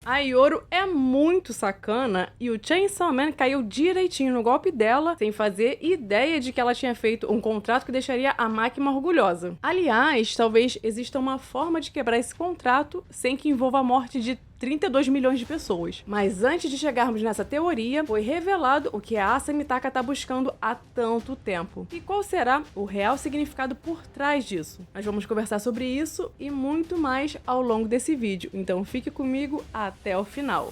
A Yoro é muito sacana e o Chainsaw Man caiu direitinho no golpe dela, sem fazer ideia de que ela tinha feito um contrato que deixaria a máquina orgulhosa. Aliás, talvez exista uma forma de quebrar esse contrato sem que envolva a morte de 32 milhões de pessoas. Mas antes de chegarmos nessa teoria, foi revelado o que a Asa Mitaka tá buscando há tanto tempo. E qual será o real significado por trás disso? Nós vamos conversar sobre isso e muito mais ao longo desse vídeo, então fique comigo até o final.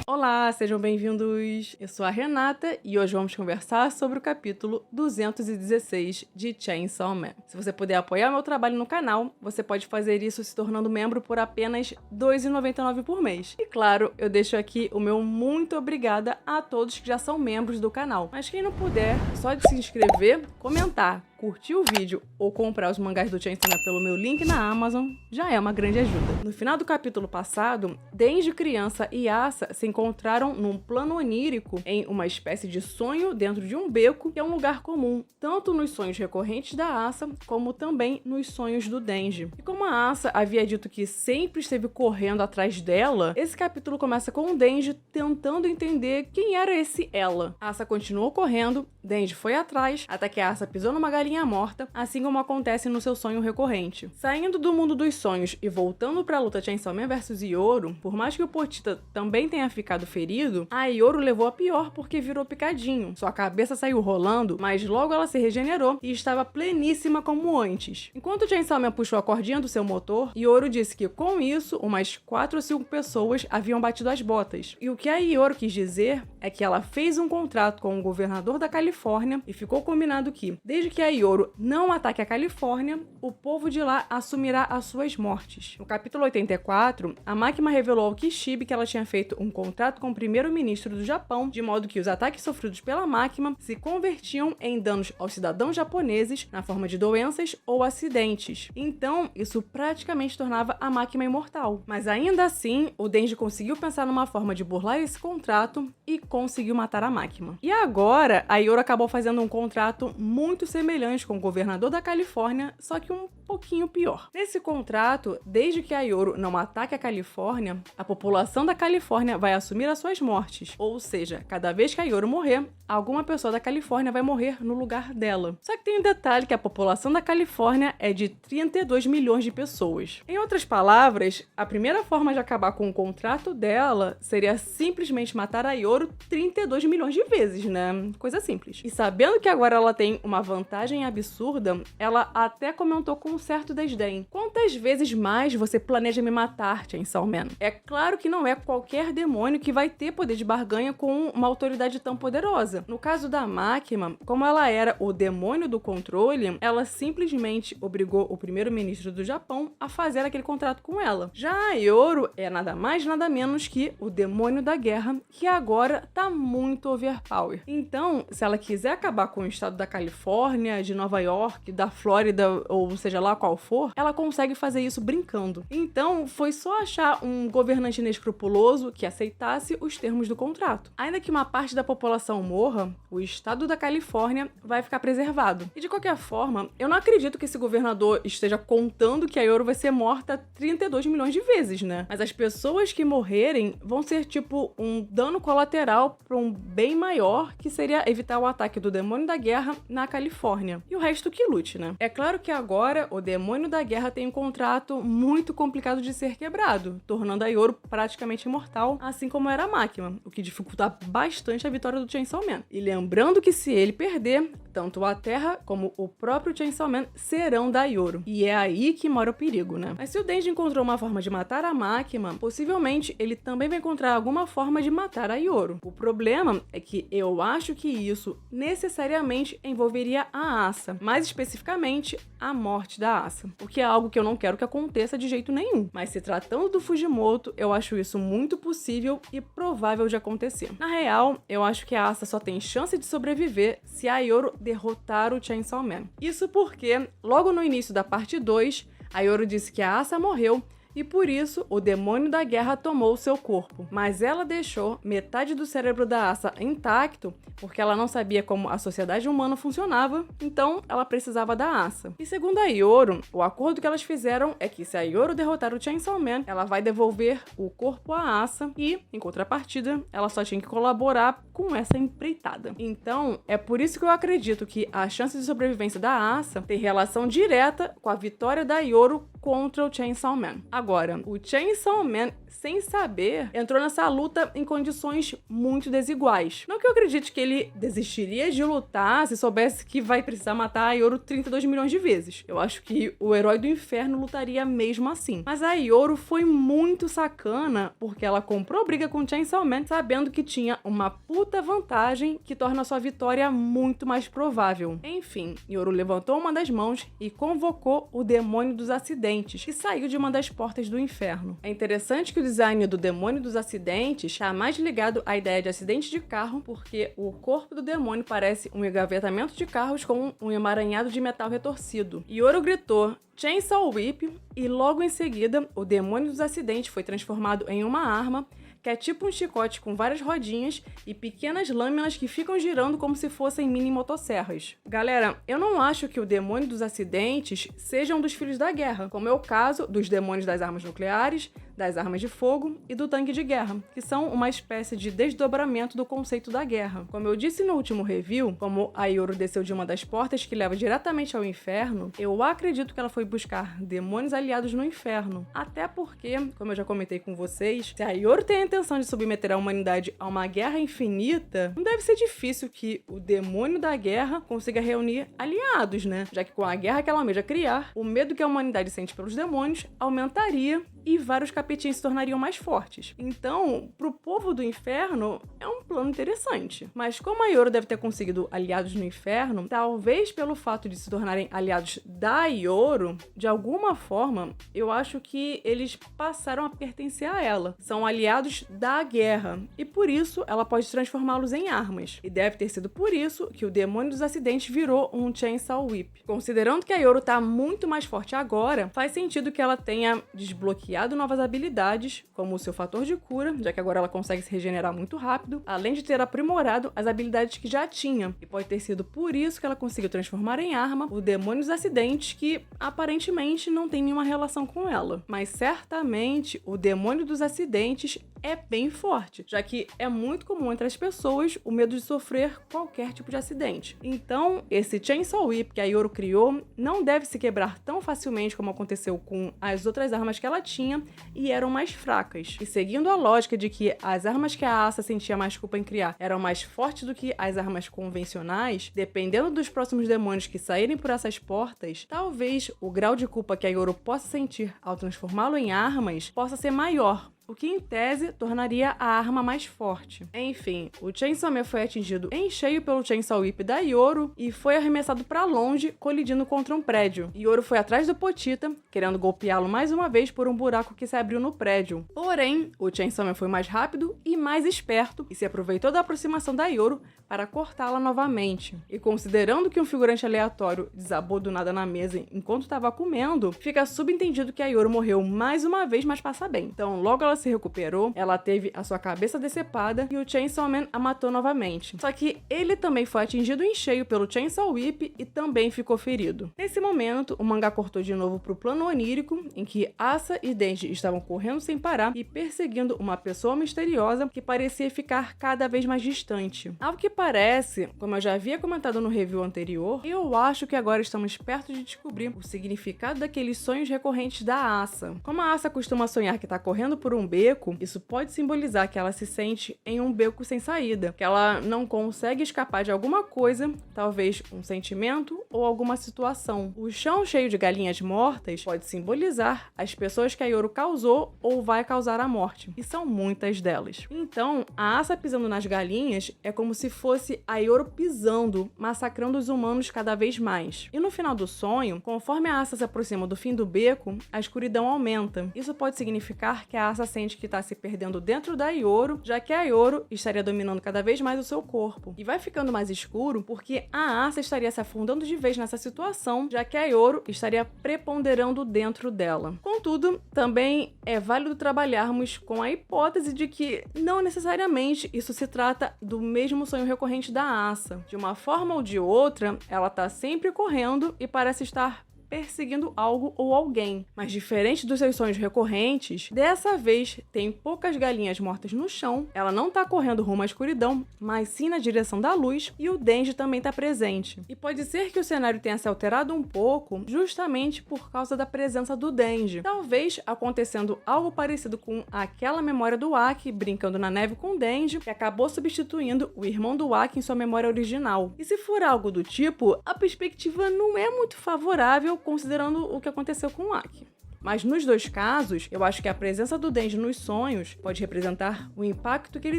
Olá, sejam bem-vindos! Eu sou a Renata e hoje vamos conversar sobre o capítulo 216 de Chainsaw Man. Se você puder apoiar meu trabalho no canal, você pode fazer isso se tornando membro por apenas R$ 2,99 por mês. E claro, eu deixo aqui o meu muito obrigada a todos que já são membros do canal. Mas quem não puder, só de se inscrever, comentar, curtir o vídeo ou comprar os mangás do Chainsaw Man pelo meu link na Amazon já é uma grande ajuda. No final do capítulo passado, Denji criança e Asa se encontraram num plano onírico em uma espécie de sonho dentro de um beco, que é um lugar comum, tanto nos sonhos recorrentes da Asa, como também nos sonhos do Denji. E como a Asa havia dito que sempre esteve correndo atrás dela, esse capítulo começa com o Denji tentando entender quem era esse ela. Asa continuou correndo, Denji foi atrás, até que a Asa pisou numa galinha morta, assim como acontece no seu sonho recorrente. Saindo do mundo dos sonhos e voltando pra luta Chainsaw Man vs Yoro, por mais que o Potita também tenha ficado ferido, a Yoro levou a pior porque virou picadinho. Sua cabeça saiu rolando, mas logo ela se regenerou e estava pleníssima como antes. Enquanto Chainsaw Man puxou a cordinha do seu motor, Yoro disse que com isso, umas 4 ou 5 pessoas haviam batido as botas. E o que a Yoro quis dizer é que ela fez um contrato com o governador da Califórnia e ficou combinado que, desde que a Yoro não ataque a Califórnia, o povo de lá assumirá as suas mortes. No capítulo 84, a máquina revelou ao Kishibe que ela tinha feito um contrato com o primeiro-ministro do Japão, de modo que os ataques sofridos pela máquina se convertiam em danos aos cidadãos japoneses na forma de doenças ou acidentes. Então, isso praticamente tornava a máquina imortal. Mas ainda assim, o Denji conseguiu pensar numa forma de burlar esse contrato e conseguiu matar a máquina. E agora, a Yoro acabou fazendo um contrato muito semelhante com o governador da Califórnia, só que um pouquinho pior. Nesse contrato, desde que a Yoro não ataque a Califórnia, a população da Califórnia vai assumir as suas mortes. Ou seja, cada vez que a Yoro morrer, alguma pessoa da Califórnia vai morrer no lugar dela. Só que tem um detalhe que a população da Califórnia é de 32 milhões de pessoas. Em outras palavras, a primeira forma de acabar com o contrato dela seria simplesmente matar a Yoro 32 milhões de vezes, né? Coisa simples. E sabendo que agora ela tem uma vantagem absurda, ela até comentou com um certo desdém: quantas vezes mais você planeja me matar, Chainsaw Man? É claro que não é qualquer demônio que vai ter poder de barganha com uma autoridade tão poderosa. No caso da máquina, como ela era o demônio do controle, ela simplesmente obrigou o primeiro-ministro do Japão a fazer aquele contrato com ela. Já a Yoro é nada mais nada menos que o demônio da guerra, que agora tá muito overpower. Então, se ela quiser acabar com o estado da Califórnia, de Nova York, da Flórida, ou seja lá qual for, ela consegue fazer isso brincando. Então, foi só achar um governante inescrupuloso que aceitasse os termos do contrato. Ainda que uma parte da população morra, o estado da Califórnia vai ficar preservado. E de qualquer forma, eu não acredito que esse governador esteja contando que a Yoro vai ser morta 32 milhões de vezes, né? Mas as pessoas que morrerem vão ser tipo um dano colateral para um bem maior, que seria evitar o ataque do demônio da guerra na Califórnia. E o resto que lute, né? É claro que agora o demônio da guerra tem um contrato muito complicado de ser quebrado, tornando a Yoro praticamente imortal, assim como era a máquina, o que dificulta bastante a vitória do Chainsaw Man. E lembrando que se ele perder, tanto a Terra como o próprio Chainsaw Man serão da Yoro. E é aí que mora o perigo, né? Mas se o Denji encontrou uma forma de matar a máquina, possivelmente ele também vai encontrar alguma forma de matar a Yoro. O problema é que eu acho que isso necessariamente envolveria a Asa, mais especificamente a morte da Asa, o que é algo que eu não quero que aconteça de jeito nenhum. Mas se tratando do Fujimoto, eu acho isso muito possível e provável de acontecer. Na real, eu acho que a Asa só tem chance de sobreviver se a Yoro derrotar o Chainsaw Man. Isso porque, logo no início da parte 2, a Yoro disse que a Asa morreu e por isso o demônio da guerra tomou seu corpo. Mas ela deixou metade do cérebro da Asa intacto porque ela não sabia como a sociedade humana funcionava, então ela precisava da Asa. E segundo a Yoru, o acordo que elas fizeram é que se a Yoru derrotar o Chainsaw Man, ela vai devolver o corpo à Asa e, em contrapartida, ela só tinha que colaborar com essa empreitada. Então, é por isso que eu acredito que a chance de sobrevivência da Asa tem relação direta com a vitória da Yoru contra o Chainsaw Man. Agora, o Chainsaw Man, sem saber, entrou nessa luta em condições muito desiguais. Não que eu acredite que ele desistiria de lutar se soubesse que vai precisar matar a Yoru 32 milhões de vezes. Eu acho que o herói do inferno lutaria mesmo assim. Mas a Yoru foi muito sacana porque ela comprou briga com o Chainsaw Man sabendo que tinha uma puta vantagem que torna sua vitória muito mais provável. Enfim, Yoru levantou uma das mãos e convocou o demônio dos acidentes, que saiu de uma das portas do inferno. É interessante que o design do demônio dos acidentes está mais ligado à ideia de acidente de carro, porque o corpo do demônio parece um engavetamento de carros com um emaranhado de metal retorcido. Yoru gritou Chainsaw Whip e logo em seguida o demônio dos acidentes foi transformado em uma arma que é tipo um chicote com várias rodinhas e pequenas lâminas que ficam girando como se fossem mini motosserras. Galera, eu não acho que o demônio dos acidentes seja um dos filhos da guerra, como é o caso dos demônios das armas nucleares, das armas de fogo e do tanque de guerra, que são uma espécie de desdobramento do conceito da guerra. Como eu disse no último review, como a Yoru desceu de uma das portas que leva diretamente ao inferno, eu acredito que ela foi buscar demônios aliados no inferno. Até porque, como eu já comentei com vocês, se a Yoru tem a intenção de submeter a humanidade a uma guerra infinita, não deve ser difícil que o demônio da guerra consiga reunir aliados, né? Já que com a guerra que ela almeja criar, o medo que a humanidade sente pelos demônios aumentaria e vários capetinhos se tornariam mais fortes. Então, pro povo do inferno, é um plano interessante. Mas como a Yoru deve ter conseguido aliados no inferno, talvez pelo fato de se tornarem aliados da Yoru, de alguma forma, eu acho que eles passaram a pertencer a ela. São aliados da guerra, e por isso ela pode transformá-los em armas. E deve ter sido por isso que o demônio dos acidentes virou um Chainsaw Whip. Considerando que a Yoru tá muito mais forte agora, faz sentido que ela tenha desbloqueado novas habilidades, como o seu fator de cura, já que agora ela consegue se regenerar muito rápido, além de ter aprimorado as habilidades que já tinha. E pode ter sido por isso que ela conseguiu transformar em arma o demônio dos acidentes, que aparentemente não tem nenhuma relação com ela. Mas certamente o demônio dos acidentes é bem forte, já que é muito comum entre as pessoas o medo de sofrer qualquer tipo de acidente. Então, esse Chainsaw Whip que a Yoru criou não deve se quebrar tão facilmente como aconteceu com as outras armas que ela tinha e eram mais fracas. E seguindo a lógica de que as armas que a Asa sentia mais culpa em criar eram mais fortes do que as armas convencionais, dependendo dos próximos demônios que saírem por essas portas, talvez o grau de culpa que a Yoru possa sentir ao transformá-lo em armas possa ser maior, o que em tese tornaria a arma mais forte. Enfim, o Chainsaw Man foi atingido em cheio pelo Chainsaw Whip da Yoru e foi arremessado pra longe, colidindo contra um prédio. Yoru foi atrás do Pochita, querendo golpeá-lo mais uma vez por um buraco que se abriu no prédio. Porém, o Chainsaw Man foi mais rápido e mais esperto e se aproveitou da aproximação da Yoru para cortá-la novamente. E considerando que um figurante aleatório desabou do nada na mesa enquanto estava comendo, fica subentendido que a Yoru morreu mais uma vez, mas passa bem. Então, logo ela se recuperou, ela teve a sua cabeça decepada e o Chainsaw Man a matou novamente. Só que ele também foi atingido em cheio pelo Chainsaw Whip e também ficou ferido. Nesse momento, o mangá cortou de novo pro plano onírico, em que Asa e Denji estavam correndo sem parar e perseguindo uma pessoa misteriosa que parecia ficar cada vez mais distante. Ao que parece, como eu já havia comentado no review anterior, eu acho que agora estamos perto de descobrir o significado daqueles sonhos recorrentes da Asa. Como a Asa costuma sonhar que tá correndo por um beco, isso pode simbolizar que ela se sente em um beco sem saída, que ela não consegue escapar de alguma coisa, talvez um sentimento ou alguma situação. O chão cheio de galinhas mortas pode simbolizar as pessoas que a Yoru causou ou vai causar a morte, e são muitas delas. Então, a Asa pisando nas galinhas é como se fosse a Yoru pisando, massacrando os humanos cada vez mais. E no final do sonho, conforme a Asa se aproxima do fim do beco, a escuridão aumenta. Isso pode significar que a Asa sente que tá se perdendo dentro da Ioro, já que a Ioro estaria dominando cada vez mais o seu corpo. E vai ficando mais escuro porque a Asa estaria se afundando de vez nessa situação, já que a Ioro estaria preponderando dentro dela. Contudo, também é válido trabalharmos com a hipótese de que não necessariamente isso se trata do mesmo sonho recorrente da Asa. De uma forma ou de outra, ela tá sempre correndo e parece estar perseguindo algo ou alguém. Mas diferente dos seus sonhos recorrentes, dessa vez tem poucas galinhas mortas no chão, ela não tá correndo rumo à escuridão, mas sim na direção da luz, e o Denji também tá presente. E pode ser que o cenário tenha se alterado um pouco, justamente por causa da presença do Denji. Talvez acontecendo algo parecido com aquela memória do Aki brincando na neve com o Denji, que acabou substituindo o irmão do Aki em sua memória original. E se for algo do tipo, a perspectiva não é muito favorável considerando o que aconteceu com o Aki. Mas nos dois casos, eu acho que a presença do Denji nos sonhos pode representar o impacto que ele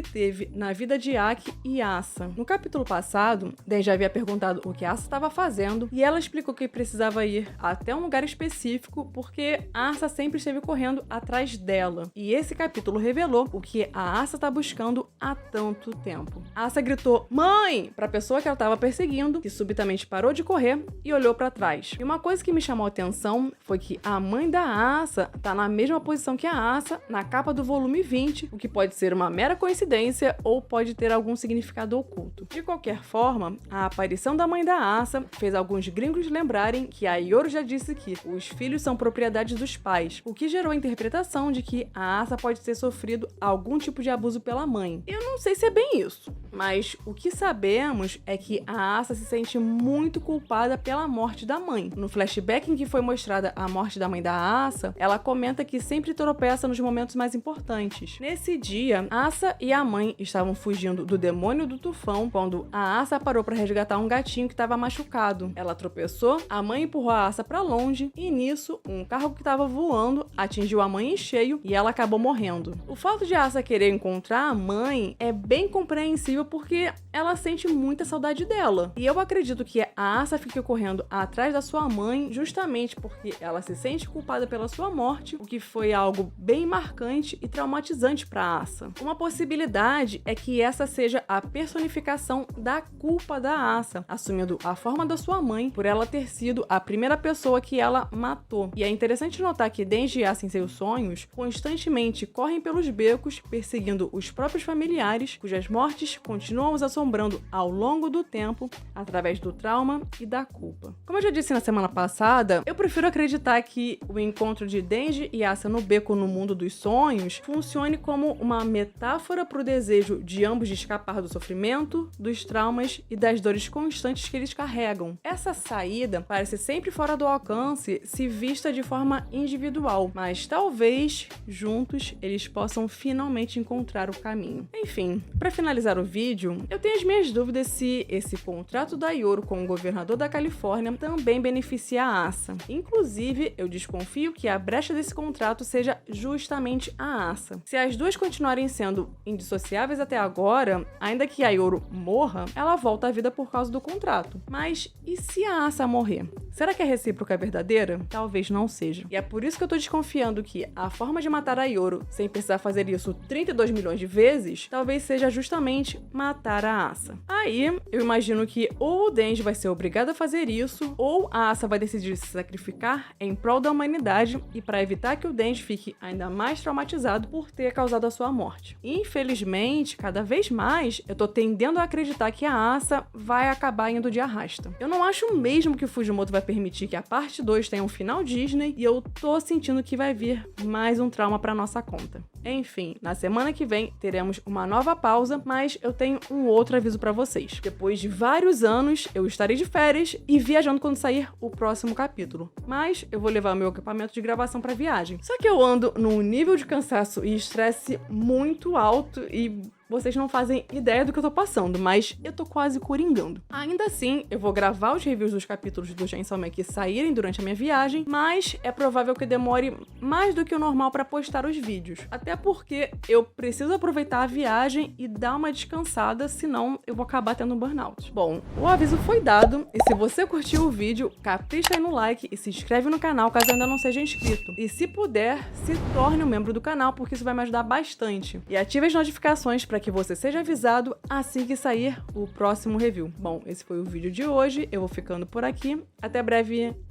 teve na vida de Aki e Asa. No capítulo passado, Denji havia perguntado o que Asa estava fazendo e ela explicou que precisava ir até um lugar específico porque Asa sempre esteve correndo atrás dela. E esse capítulo revelou o que a Asa está buscando há tanto tempo. Asa gritou "Mãe!" para a pessoa que ela estava perseguindo, que subitamente parou de correr e olhou para trás. E uma coisa que me chamou a atenção foi que a mãe da Asa tá na mesma posição que a Asa na capa do volume 20, o que pode ser uma mera coincidência ou pode ter algum significado oculto. De qualquer forma, a aparição da mãe da Asa fez alguns gringos lembrarem que a Ioro já disse que os filhos são propriedade dos pais, o que gerou a interpretação de que a Asa pode ter sofrido algum tipo de abuso pela mãe. Eu não sei se é bem isso, mas o que sabemos é que a Asa se sente muito culpada pela morte da mãe. No flashback em que foi mostrada a morte da mãe da Asa, ela comenta que sempre tropeça nos momentos mais importantes. Nesse dia, Asa e a mãe estavam fugindo do demônio do tufão quando a Asa parou para resgatar um gatinho que estava machucado. Ela tropeçou, a mãe empurrou a Asa para longe e nisso, um carro que estava voando atingiu a mãe em cheio e ela acabou morrendo. O fato de Asa querer encontrar a mãe é bem compreensível porque ela sente muita saudade dela. E eu acredito que a Asa fique correndo atrás da sua mãe justamente porque ela se sente culpada pela sua morte, o que foi algo bem marcante e traumatizante para Asa. Uma possibilidade é que essa seja a personificação da culpa da Asa, assumindo a forma da sua mãe por ela ter sido a primeira pessoa que ela matou. E é interessante notar que Denji e Asa em seus sonhos constantemente correm pelos becos perseguindo os próprios familiares, cujas mortes continuam os assombrando ao longo do tempo através do trauma e da culpa. Como eu já disse na semana passada, eu prefiro acreditar que o encontro de Denji e Asa no beco no mundo dos sonhos funcione como uma metáfora para o desejo de ambos de escapar do sofrimento, dos traumas e das dores constantes que eles carregam. Essa saída parece sempre fora do alcance se vista de forma individual, mas talvez juntos eles possam finalmente encontrar o caminho. Enfim, para finalizar o vídeo, eu tenho as minhas dúvidas se esse contrato da Ioro com o governador da Califórnia também beneficia a Asa. Inclusive, eu desconfio que a brecha desse contrato seja justamente a Asa. Se as duas continuarem sendo indissociáveis até agora, ainda que a Ioro morra, ela volta à vida por causa do contrato. Mas e se a Asa morrer? Será que a recíproca é verdadeira? Talvez não seja. E é por isso que eu tô desconfiando que a forma de matar a Ioro, sem precisar fazer isso 32 milhões de vezes, talvez seja justamente matar a Asa. Aí, eu imagino que ou o Denji vai ser obrigado a fazer isso, ou a Asa vai decidir se sacrificar em prol da humanidade e para evitar que o Denji fique ainda mais traumatizado por ter causado a sua morte. Infelizmente, cada vez mais, eu tô tendendo a acreditar que a Asa vai acabar indo de arrasta. Eu não acho mesmo que o Fujimoto vai permitir que a parte 2 tenha um final Disney e eu tô sentindo que vai vir mais um trauma pra nossa conta. Enfim, na semana que vem teremos uma nova pausa, mas eu tenho um outro aviso pra vocês. Depois de vários anos, eu estarei de férias e viajando quando sair o próximo capítulo. Mas eu vou levar meu equipamento de gravação pra viagem. Só que eu ando num nível de cansaço e estresse muito alto e vocês não fazem ideia do que eu tô passando, mas eu tô quase coringando. Ainda assim, eu vou gravar os reviews dos capítulos do Chainsaw Man que saírem durante a minha viagem, mas é provável que demore mais do que o normal pra postar os vídeos. Até porque eu preciso aproveitar a viagem e dar uma descansada, senão eu vou acabar tendo um burnout. Bom, o aviso foi dado, e se você curtiu o vídeo, capricha aí no like e se inscreve no canal caso ainda não seja inscrito. E se puder, se torne um membro do canal, porque isso vai me ajudar bastante. E ative as notificações para que você seja avisado assim que sair o próximo review. Bom, esse foi o vídeo de hoje, eu vou ficando por aqui. Até breve!